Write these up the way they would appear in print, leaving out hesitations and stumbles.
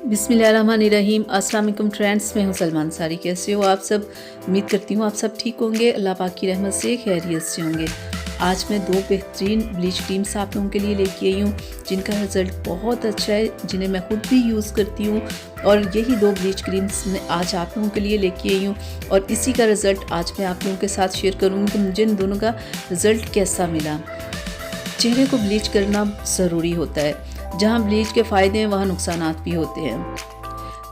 बिस्मिल्लाहिर्रहमानिर्रहीम। अस्सलाम वालेकुम फ्रेंड्स, मैं हूं सलमान सारी। कैसे हो आप सब? उम्मीद करती हूँ आप सब ठीक होंगे, अल्लाह पाक की रहमत से खैरियत से होंगे। आज मैं दो बेहतरीन ब्लीच क्रीम्स आप लोगों के लिए लेके आई हूँ जिनका रिज़ल्ट बहुत अच्छा है, जिन्हें मैं खुद भी यूज़ करती हूँ। और यही दो ब्लीच क्रीम्स मैं आज आप लोगों के लिए लेके आई हूँ और इसी का रिज़ल्ट आज मैं आप लोगों के साथ शेयर करूँगी कि मुझे इन दोनों का रिज़ल्ट कैसा मिला। चेहरे को ब्लीच करना ज़रूरी होता है, जहाँ ब्लीच के फ़ायदे हैं वहाँ नुकसानात भी होते हैं।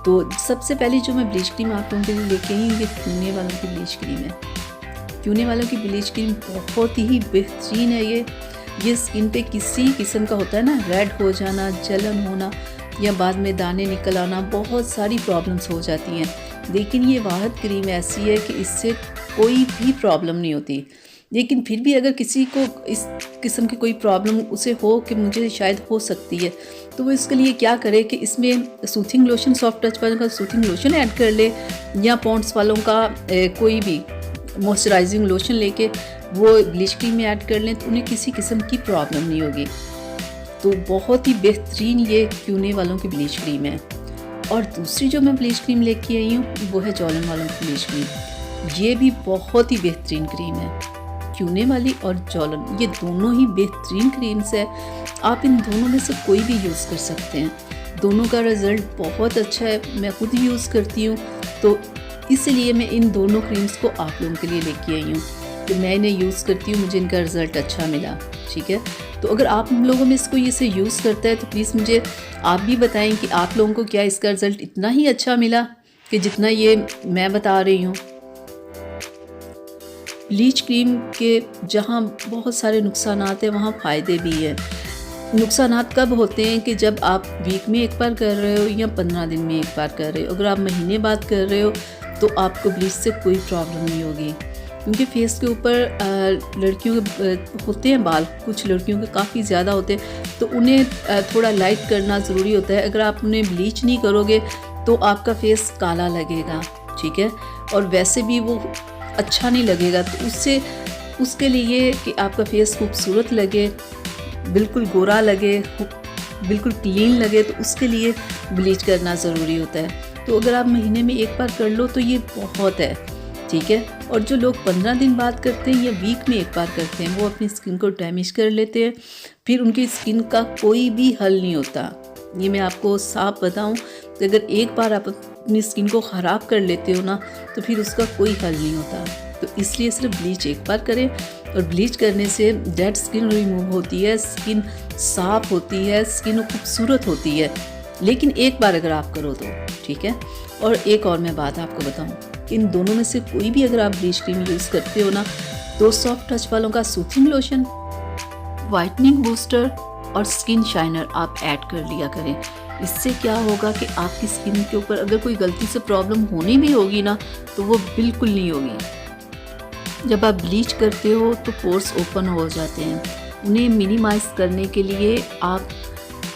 तो सबसे पहले जो मैं ब्लीच क्रीम आप लोगों के लिए लेके आई हूँ, ये क्यूने वालों की ब्लीच क्रीम है। क्यूने वालों की ब्लीच क्रीम बहुत ही बेहतरीन है। ये स्किन पे किसी किस्म का होता है ना, रेड हो जाना, जलन होना या बाद में दाने निकल आना, बहुत सारी प्रॉब्लम्स हो जाती हैं। लेकिन ये वाहिद क्रीम ऐसी है कि इससे कोई भी प्रॉब्लम नहीं होती। लेकिन फिर भी अगर किसी को इस किस्म की कोई प्रॉब्लम उसे हो कि मुझे शायद हो सकती है, तो वो इसके लिए क्या करे कि इसमें सूथिंग लोशन, सॉफ्ट टच वालों का सूथिंग लोशन ऐड कर ले या पॉन्ड्स वालों का कोई भी मॉइस्चराइजिंग लोशन लेके वो ब्लीच क्रीम में ऐड कर लें, तो उन्हें किसी किस्म की प्रॉब्लम नहीं होगी। तो बहुत ही बेहतरीन ये क्यूने वालों की ब्लीच क्रीम है। और दूसरी जो मैं ब्लीच क्रीम लेके आई हूँ वो है जॉलन वालों की ब्लीच क्रीम। ये भी बहुत ही बेहतरीन क्रीम है। क्यूने वाली और जॉलन, ये दोनों ही बेहतरीन क्रीम्स है। आप इन दोनों में से कोई भी यूज़ कर सकते हैं। दोनों का रिज़ल्ट बहुत अच्छा है, मैं खुद यूज़ करती हूँ, तो इसलिए मैं इन दोनों क्रीम्स को आप लोगों के लिए लेके आई हूँ कि मैं इन्हें यूज़ करती हूँ, मुझे इनका रिज़ल्ट अच्छा मिला। ठीक है, तो अगर आप लोगों में इसको इसे यूज़ करता है तो प्लीज़ मुझे आप भी बताएं कि आप लोगों को क्या इसका रिज़ल्ट इतना ही अच्छा मिला कि जितना ये मैं बता रही हूँ। ब्लीच क्रीम के जहाँ बहुत सारे नुकसानात हैं वहाँ फ़ायदे भी हैं। नुकसानात कब होते हैं कि जब आप वीक में एक बार कर रहे हो या 15 दिन में एक बार कर रहे हो। अगर आप महीने बाद कर रहे हो तो आपको ब्लीच से कोई प्रॉब्लम नहीं होगी, क्योंकि फेस के ऊपर लड़कियों के होते हैं बाल, कुछ लड़कियों के काफ़ी ज़्यादा होते हैं, तो उन्हें थोड़ा लाइट करना ज़रूरी होता है। अगर आप उन्हें ब्लीच नहीं करोगे तो आपका फेस काला लगेगा, ठीक है, और वैसे भी वो अच्छा नहीं लगेगा। तो उसके लिए कि आपका फेस खूबसूरत लगे, बिल्कुल गोरा लगे, बिल्कुल क्लीन लगे, तो उसके लिए ब्लीच करना ज़रूरी होता है। तो अगर आप महीने में एक बार कर लो तो ये बहुत है, ठीक है। और जो लोग 15 दिन बाद करते हैं या वीक में एक बार करते हैं, वो अपनी स्किन को डैमेज कर लेते हैं, फिर उनकी स्किन का कोई भी हल नहीं होता। ये मैं आपको साफ बताऊं कि अगर एक बार आप अपनी स्किन को ख़राब कर लेते हो ना, तो फिर उसका कोई हल नहीं होता। तो इसलिए सिर्फ ब्लीच एक बार करें, और ब्लीच करने से डेड स्किन रिमूव होती है, स्किन साफ़ होती है, स्किन खूबसूरत होती है। लेकिन एक बार अगर आप करो तो ठीक है। और एक और मैं बात आपको बताऊं, इन दोनों में से कोई भी अगर आप ब्लीच क्रीम यूज़ करते हो ना, तो सॉफ्ट टच वालों का सूथिंग लोशन, वाइटनिंग बूस्टर और स्किन शाइनर आप ऐड कर लिया करें। इससे क्या होगा कि आपकी स्किन के ऊपर अगर कोई गलती से प्रॉब्लम होनी भी होगी ना, तो वो बिल्कुल नहीं होगी। जब आप ब्लीच करते हो तो पोर्स ओपन हो जाते हैं, उन्हें मिनिमाइज़ करने के लिए आप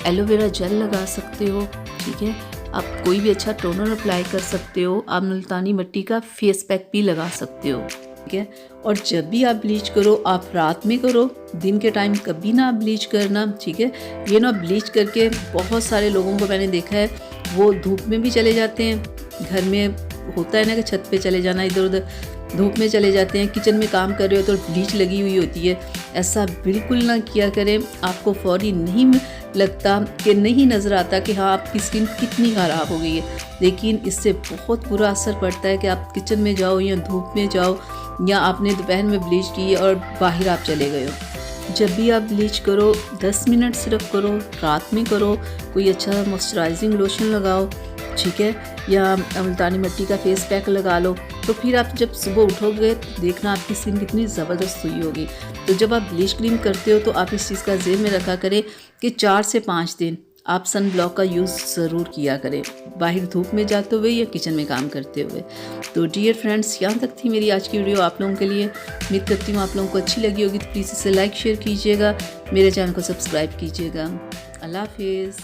एलोवेरा जेल लगा सकते हो, ठीक है। आप कोई भी अच्छा टोनर अप्लाई कर सकते हो, आप मुल्तानी मिट्टी का फेस पैक भी लगा सकते हो, ठीक है। और जब भी आप ब्लीच करो, आप रात में करो, दिन के टाइम कभी ना आप ब्लीच करना, ठीक है। ये ना ब्लीच करके बहुत सारे लोगों को मैंने देखा है, वो धूप में भी चले जाते हैं, घर में होता है ना कि छत पे चले जाना, इधर उधर धूप में चले जाते हैं, किचन में काम कर रहे हो तो ब्लीच लगी हुई होती है। ऐसा बिल्कुल ना किया करें। आपको फौरी नहीं लगता कि नहीं नज़र आता कि हाँ आपकी स्किन कितनी ख़राब हो गई है, लेकिन इससे बहुत बुरा असर पड़ता है कि आप किचन में जाओ या धूप में जाओ, या आपने दोपहर में ब्लीच की और बाहर आप चले गए हो। जब भी आप ब्लीच करो 10 मिनट सिर्फ करो, रात में करो, कोई अच्छा मॉइस्चराइजिंग लोशन लगाओ, ठीक है, या मुल्तानी मिट्टी का फेस पैक लगा लो। तो फिर आप जब सुबह उठोगे देखना आपकी स्किन कितनी ज़बरदस्त हुई होगी। तो जब आप ब्लीच क्रीम करते हो तो आप इस चीज़ का ज़हन में रखा करें कि 4 से 5 दिन आप सन ब्लॉक का यूज़ ज़रूर किया करें, बाहर धूप में जाते हुए या किचन में काम करते हुए। तो डियर फ्रेंड्स, यहाँ तक थी मेरी आज की वीडियो आप लोगों के लिए। उम्मीद करती हूँ आप लोगों को अच्छी लगी होगी, तो प्लीज़ इसे लाइक शेयर कीजिएगा, मेरे चैनल को सब्सक्राइब कीजिएगा। अल्लाह हाफिज़।